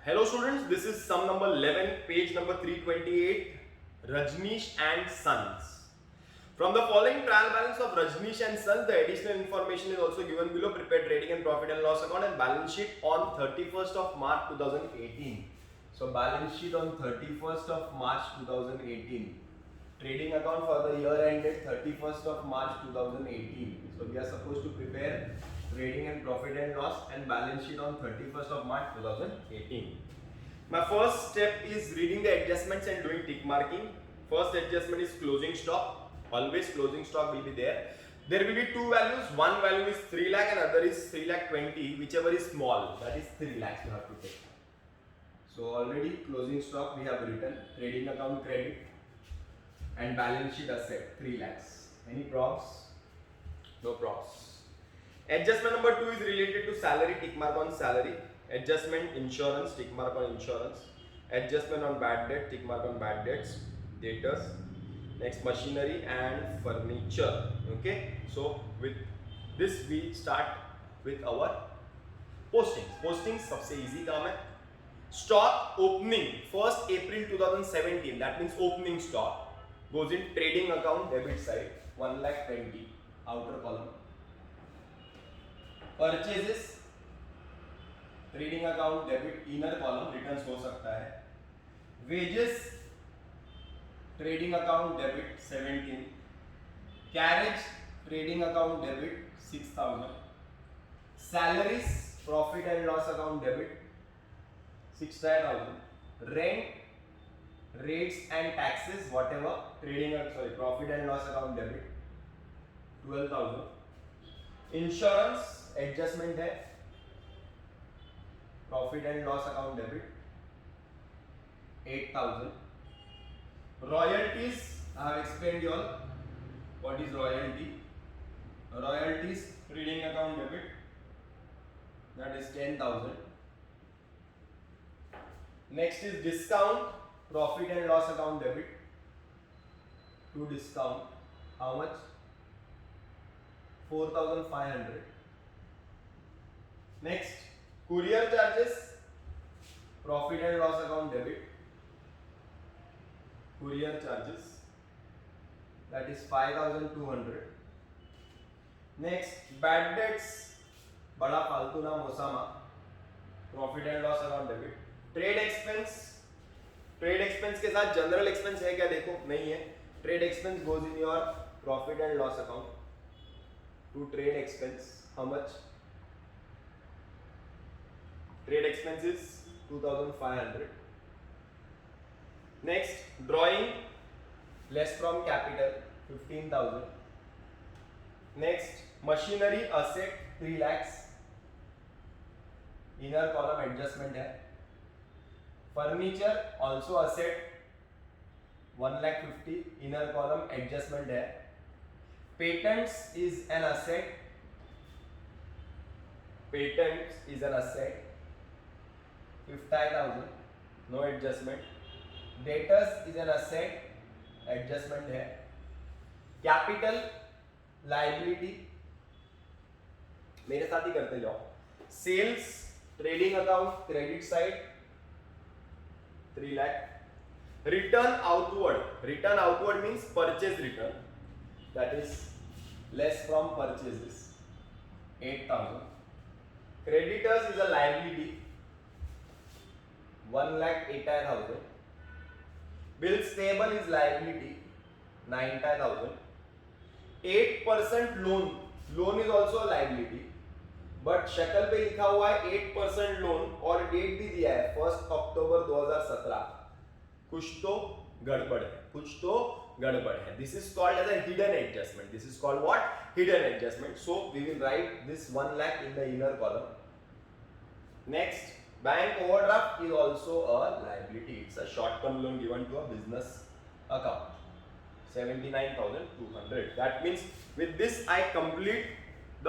Hello students, this is sum number 11, page number 328, Rajneesh and Sons. From the following trial balance of Rajneesh and Sons, the additional information is also given below. Prepare trading and profit and loss account and balance sheet on 31st of March 2018. So balance sheet on 31st of March 2018. Trading account for the year ended 31st of March 2018. So we are supposed to prepare trading and profit and loss and balance sheet on 31st of March 2018. My first step is reading the adjustments and doing tick marking. First adjustment is closing stock. Always closing stock will be there. There will be two values. One value is 3 lakh and other is 3 lakh 20. Whichever is small, that is 3 lakhs you have to take. So already closing stock we have written. Trading account credit and balance sheet asset 3 lakhs. Any props? No props. Adjustment number 2 is related to salary, tick mark on salary. Adjustment insurance, tick mark on insurance. Adjustment on bad debt, tick mark on bad debts. Debtors. Next machinery and furniture. Okay. So with this we start with our postings. Postings सबसे easy काम है. Stock opening 1st April 2017. That means opening stock goes in trading account debit side 1 lakh 20 outer column. Purchases trading account debit inner column returns हो सकता है. Wages trading account debit 17. Carriage trading account debit 6000. Salaries profit and loss account debit 6,000. Rent rates and taxes whatever profit and loss account debit 12,000. Insurance adjustment है profit and loss account debit 8,000. Royalties I have explained you all what is royalty. Royalties trading account debit that is 10,000. Next is discount profit and loss account debit to discount how much 4,500. Next courier charges profit and loss account debit courier charges that is 5,200. Next bad debts बड़ा फालतू ना मोसामा profit and loss account debit. Trade expense के साथ general expense है क्या देखो नहीं है. Trade expense goes in your profit and loss account to trade expense how much trade expense is 2,500. Next drawing less from capital 15,000. Next machinery asset 3 lakhs inner column adjustment है. Furniture also asset 1,50,000 inner column adjustment है. Patents is an asset 50,000 no adjustment. Debtors is an asset adjustment है. Capital liability मेरे साथ ही करते जाओ. Sales trading account credit side 3 lakh. Return outward means purchase return that is less from purchases 8,000. Creditors is a liability 1,80,000. Bills payable is liability 90,000. 8% loan is also a liability but शक्ल पे लिखा हुआ है 8% लोन और date भी दिया है 1 अक्टूबर 2017. कुछ तो गड़बड़ है. This is called as a hidden adjustment. This is called what hidden adjustment. So we will write this 1 lakh in the inner column. Next bank overdraft is also a liability. It's a short term loan given to a business account 79,200. That means with this I complete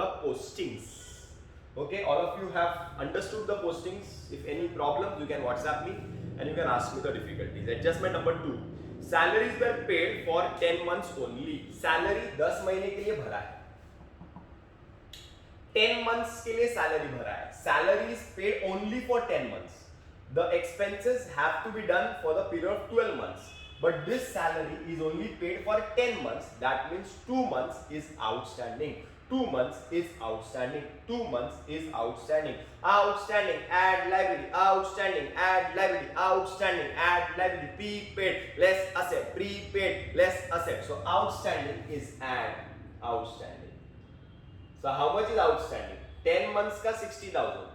the postings. Okay, all of you have understood the postings. If any problems, you can WhatsApp me and you can ask me the difficulties. Adjustment number 2. Salaries were paid for 10 months only. Salary 10 महीने के लिए भरा है. 10 months के लिए salary भरा है. Salary is paid only for 10 months. the expenses have to be done for the period of 12 months, but this salary is only paid for 10 months. That means 2 months is outstanding. 2 months is outstanding. 2 months is outstanding. Outstanding, add liability. Outstanding, add liability. Outstanding, add liability. Prepaid less asset. Prepaid less asset. So outstanding is add outstanding. So how much is outstanding? 10 months का 60,000.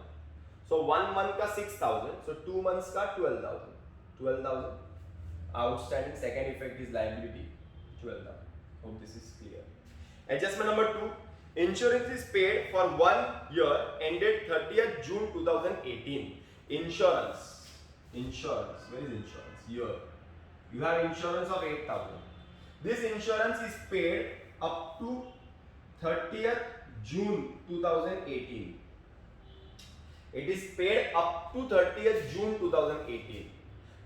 So 1 month का 6,000. So 2 months का 12,000. 12,000. Outstanding. Second effect is liability. 12,000. Hope this is clear. Adjustment number 2. Insurance is paid for 1 year ended 30th June 2018. Insurance. Insurance. Where is insurance? Here. You have insurance of 8,000. This insurance is paid up to 30th June 2018. It is paid up to 30th June 2018.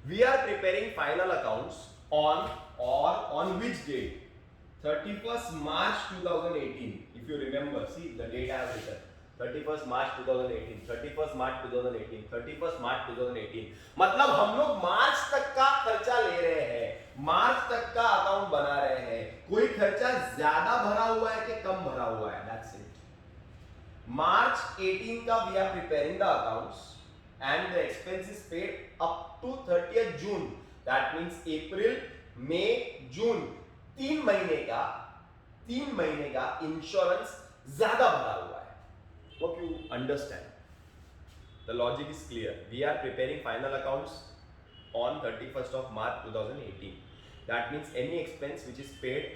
We are preparing final accounts on which date? 31st March 2018. If you remember, see the date I have written. 31st March 2018, 31st March 2018, 31st March 2018. मतलब हम लोग मार्च तक का खर्चा ले रहे हैं, मार्च तक का अकाउंट बना रहे हैं. कोई खर्चा ज्यादा भरा हुआ है कि कम भरा हुआ है? That's it. March 18 का we are preparing the accounts and the expense is paid up to 30th June. That means April, May, June. 3 महीने का इंश्योरेंस ज्यादा भरा हुआ है. Hope you understand. The logic is clear. We are preparing final accounts on 31st of March 2018. That means any expense which is paid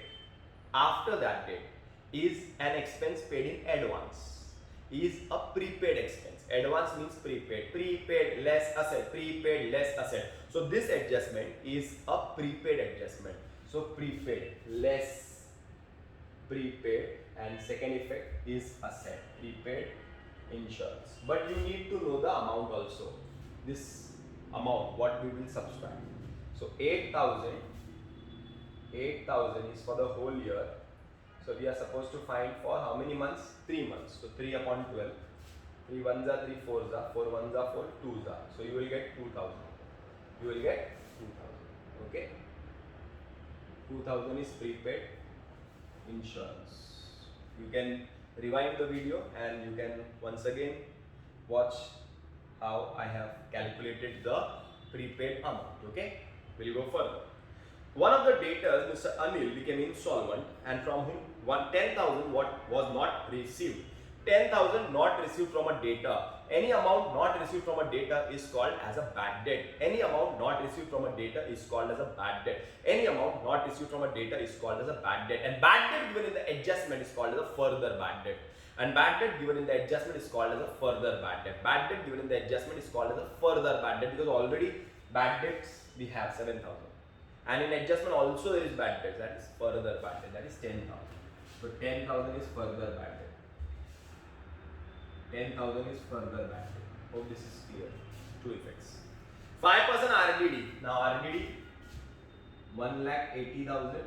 after that date is an expense paid in advance. Is a prepaid expense. Advance means prepaid. Prepaid less asset. Prepaid less asset. So this adjustment is a prepaid adjustment. So prepaid less prepaid, and second effect is asset. Prepaid insurance. But you need to know the amount also. This amount what we will subtract. So 8,000 is for the whole year. So we are supposed to find for how many months? 3 months. So 3 upon 12. 3 1s are 3 4s are 4 1s are 4 2s are. So you will get 2,000. You will get 2,000. Okay. 2,000 is prepaid insurance. You can rewind the video and you can once again watch how I have calculated the prepaid amount. Okay. We'll go further. One of the debtors, Mr. Anil, became insolvent, and from him 10,000 what was not received. 10,000 not received from a debtor. Any amount not received from a debtor is called as a bad debt. Any amount not received from a debtor is called as a bad debt. Any amount not received from a debtor is called as a bad debt. And bad debt given in the adjustment is called as a further bad debt. And bad debt given in the adjustment is called as a further bad debt. Bad debt given in the adjustment is called as a further bad debt, because already bad debts we have 7,000. And in adjustment also there is bad debt, that is further bad debt, that is 10,000. So 10,000 is further bad debt. 10,000 is further bad debt. Hope this is clear. Two effects. 5% RDD. Now RDD 1,80,000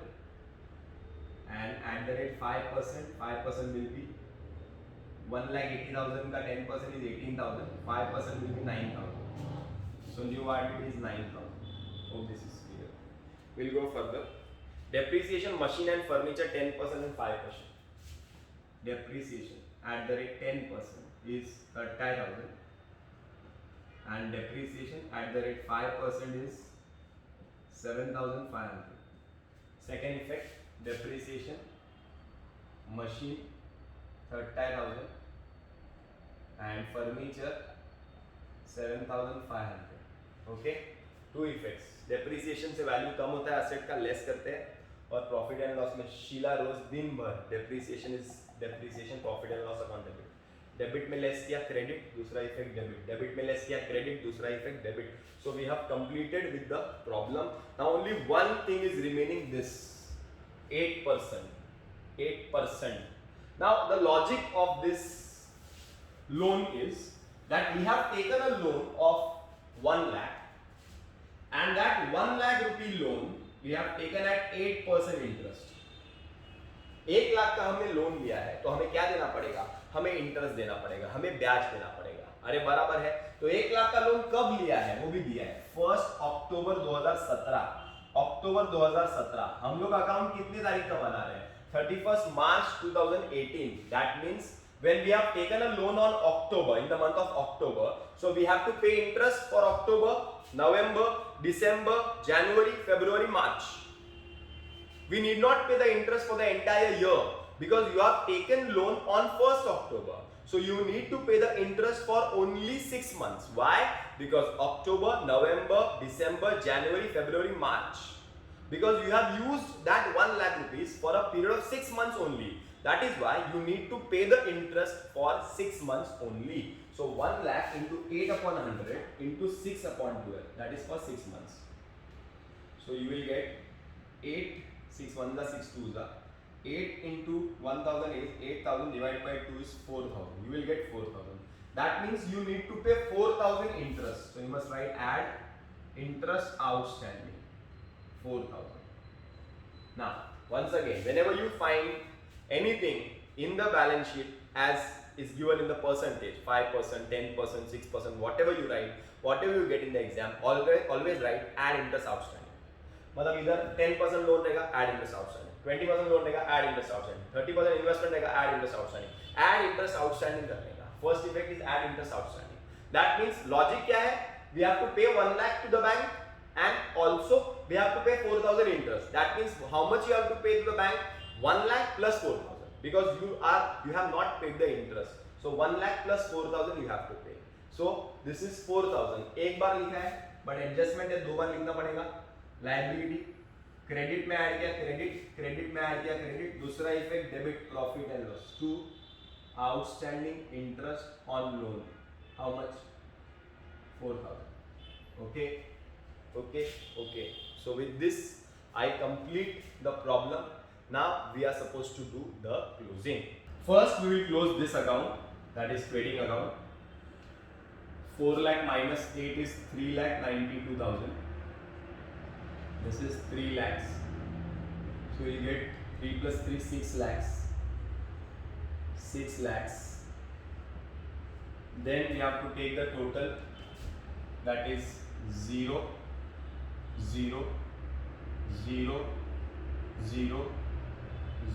and at the rate 5% will be 1,80,000 का 10% is 18,000. 5% will be 9,000. So new RDD is 9,000. Hope this is clear. We'll go further. Depreciation, machine and furniture 10% and 5%. Depreciation at the rate 10% is 30,000 and depreciation at the rate 5% is 7,500. Second effect, depreciation, machine 30,000 and furniture 7,500. Okay, two effects. Depreciation से value कम होता है, asset का less करते हैं. और profit and loss में शीला रोज दिन भर depreciation is depreciation, profit and loss account debit. Debit में लेस किया क्रेडिट, दूसरा इफेक्ट डेबिट. डेबिट में लेस किया क्रेडिट, दूसरा effect debit. So we have completed with the problem. Now only one thing is remaining, this 8%. 8%. Now the logic of this loan is that we have taken a loan of 1 lakh. And that 1 lakh rupee loan we have taken at 8% interest. 1 lakh का हमने loan लिया है तो हमें क्या देना पड़ेगा? हमें इंटरेस्ट देना पड़ेगा, हमें ब्याज देना पड़ेगा. अरे बराबर है. तो 1 लाख का लोन कब लिया है वो भी दिया है 1 अक्टूबर 2017। अक्टूबर 2017 हम लोग अकाउंट कितनी तारीख का बना रहे हैं 31st March 2018। That means when we have taken a loan on October, in the month of October, so we have to pay interest for October, November, December, January, February, March. We need not pay the interest for the entire year because you have taken loan on 1st October. So you need to pay the interest for only 6 months. Why? Because October, November, December, January, February, March. Because you have used that 1 lakh rupees for a period of 6 months only. That is why you need to pay the interest for 6 months only. So 1 lakh into 8 upon 100 into 6 upon 12. That is for 6 months. So you will get 8, 6 1 the 6 2 the 8 into 1000 is 8000 divided by 2 is 4000. You will get 4000. That means you need to pay 4000 interest. So you must write add interest outstanding 4000. Now once again, whenever you find anything in the balance sheet as is given in the percentage 5%, 10%, 6%, whatever you write, whatever you get in the exam, always write add interest outstanding. मतलब इधर 10% loan रहेगा add interest outstanding, 20% loan रहेगा add interest outstanding, 30% investment रहेगा add interest outstanding. Add interest outstanding करने का first effect is add interest outstanding. That means logic क्या है, we have to pay 1 lakh to the bank and also we have to pay 4000 interest. That means how much you have to pay to the bank 1 lakh plus 4000 because you have not paid the interest. So 1 lakh plus 4000 you have to pay. So this is 4000 एक बार लिखा है but adjustment है 2 बार लिखना पड़ेगा। Liability credit में add किया credit, credit में ऐड किया क्रेडिट, दूसरा effect debit profit and loss to outstanding interest on loan how much 4000. Okay, okay, okay. So with this I complete the problem. Now we are supposed to do the closing. First we will close this account, that is trading account. 4 lakh minus 8 is 3 lakh 92,000. This is 3 lakhs. So we will get 3 plus 3 6 lakhs. 6 lakhs. Then we have to take the total, that is 0 0 0 0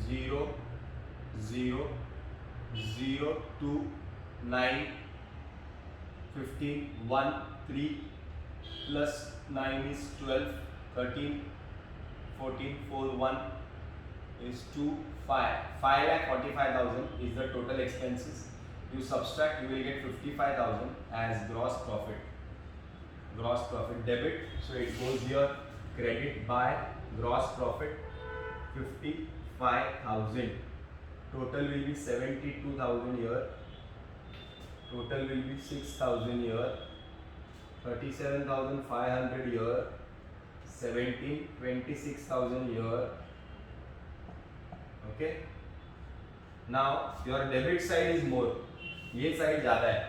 0 0 0 2 9 15 1 3 plus 9 is 12 13 14 4 1 is 2 5 lakh 45,000 is the total expenses. You subtract, you will get 55,000 as gross profit. Gross profit debit, so it goes here credit by gross profit 55,000. Total will be 72,000 here. Total will be 6,000 here. 37,500 here. 26,000 here. Okay. Now your debit side is more. ये side ज़्यादा है.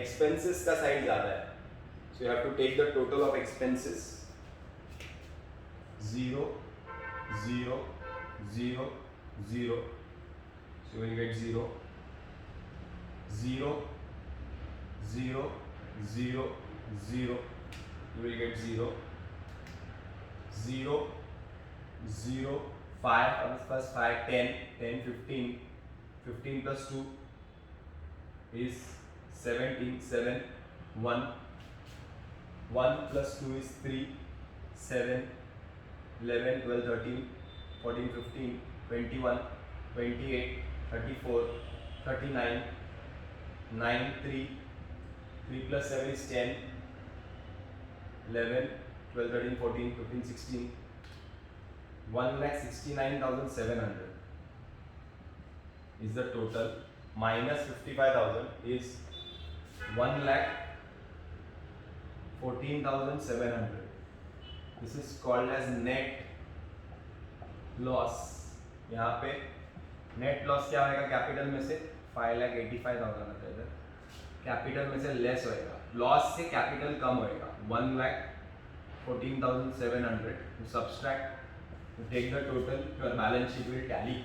Expenses का side ज़्यादा है. So you have to take the total of expenses. 0 0 0 0. So you will get 0 0 0 0 0. You will get 0 0 0 5 plus 5 10 10 15 15 plus 2 is 17 7 1 1 plus 2 is 3 7 11 12 13 14 15 21 28 34 39 9 3 3 plus 7 is 10 11 12 13 14 15 16 1,69,700 is the total, minus 55,000 is 1,14,700. This is called as net loss. यहाँ पे net loss क्या होगा, capital में से 5,85,000 आता है इधर, capital में से लेस होएगा, लॉस से कैपिटल कम होएगा 1,14,700. to subtract, to take the total, your balance sheet will tally.